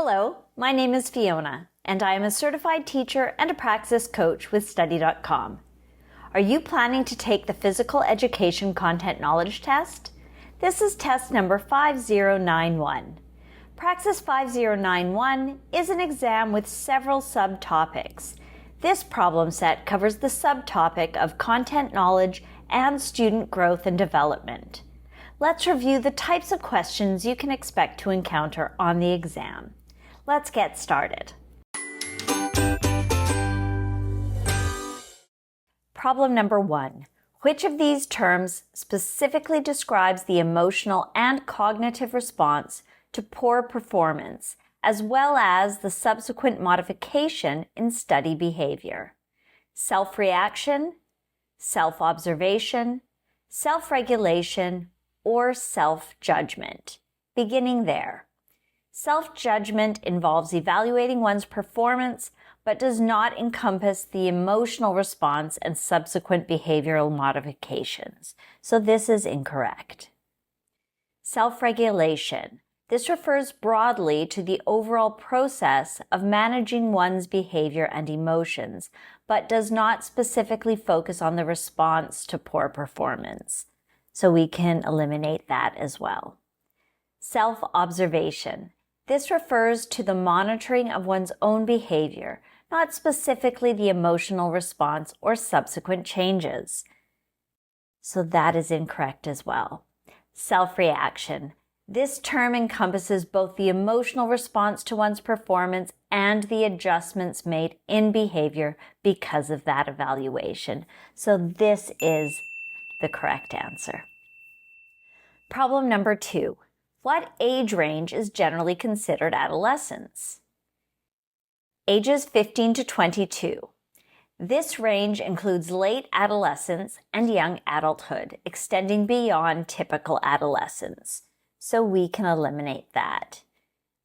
Hello, my name is Fiona, and I am a certified teacher and a Praxis coach with Study.com. Are you planning to take the Physical Education Content Knowledge Test? This is test number 5091. Praxis 5091 is an exam with several subtopics. This problem set covers the subtopic of content knowledge and student growth and development. Let's review the types of questions you can expect to encounter on the exam. Let's get started. Problem number 1. Which of these terms specifically describes the emotional and cognitive response to poor performance, as well as the subsequent modification in study behavior? Self-reaction, self-observation, self-regulation, or self-judgment? Beginning there. Self-judgment involves evaluating one's performance, but does not encompass the emotional response and subsequent behavioral modifications. So this is incorrect. Self-regulation. This refers broadly to the overall process of managing one's behavior and emotions, but does not specifically focus on the response to poor performance. So we can eliminate that as well. Self-observation. This refers to the monitoring of one's own behavior, not specifically the emotional response or subsequent changes. So that is incorrect as well. Self-reaction. This term encompasses both the emotional response to one's performance and the adjustments made in behavior because of that evaluation. So this is the correct answer. Problem number 2. What age range is generally considered adolescence? Ages 15 to 22. This range includes late adolescence and young adulthood, extending beyond typical adolescence. So we can eliminate that.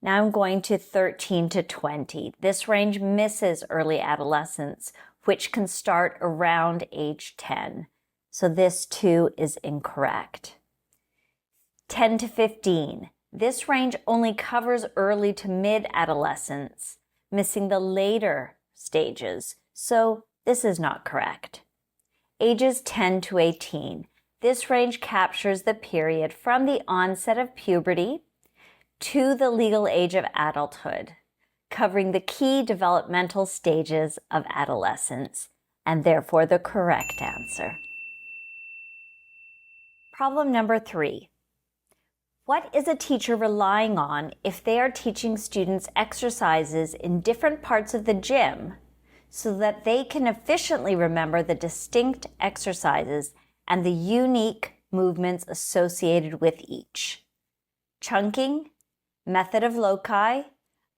Now I'm going to 13 to 20. This range misses early adolescence, which can start around age 10. So this too is incorrect. 10 to 15. This range only covers early to mid-adolescence, missing the later stages, so this is not correct. Ages 10 to 18. This range captures the period from the onset of puberty to the legal age of adulthood, covering the key developmental stages of adolescence, and therefore the correct answer. Problem number 3. What is a teacher relying on if they are teaching students exercises in different parts of the gym so that they can efficiently remember the distinct exercises and the unique movements associated with each? Chunking, method of loci,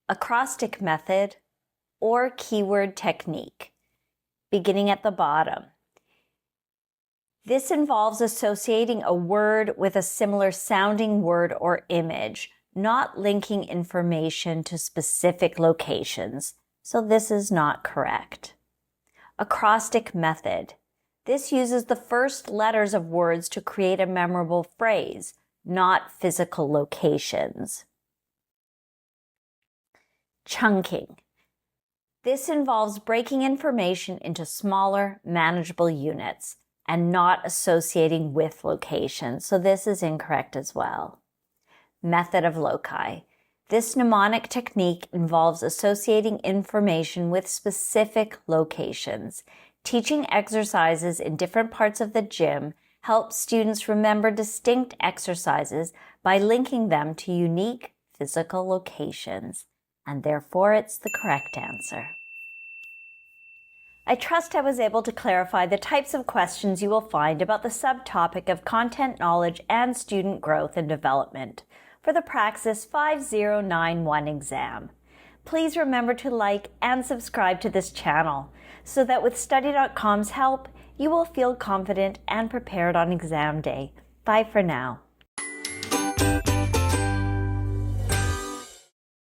acrostic method, or keyword technique? Beginning at the bottom. This involves associating a word with a similar sounding word or image, not linking information to specific locations. So this is not correct. Acrostic method. This uses the first letters of words to create a memorable phrase, not physical locations. Chunking. This involves breaking information into smaller, manageable units and not associating with locations. So this is incorrect as well. Method of loci. This mnemonic technique involves associating information with specific locations. Teaching exercises in different parts of the gym helps students remember distinct exercises by linking them to unique physical locations, and therefore it's the correct answer. I trust I was able to clarify the types of questions you will find about the subtopic of content knowledge and student growth and development for the Praxis 5091 exam. Please remember to like and subscribe to this channel so that with Study.com's help, you will feel confident and prepared on exam day. Bye for now.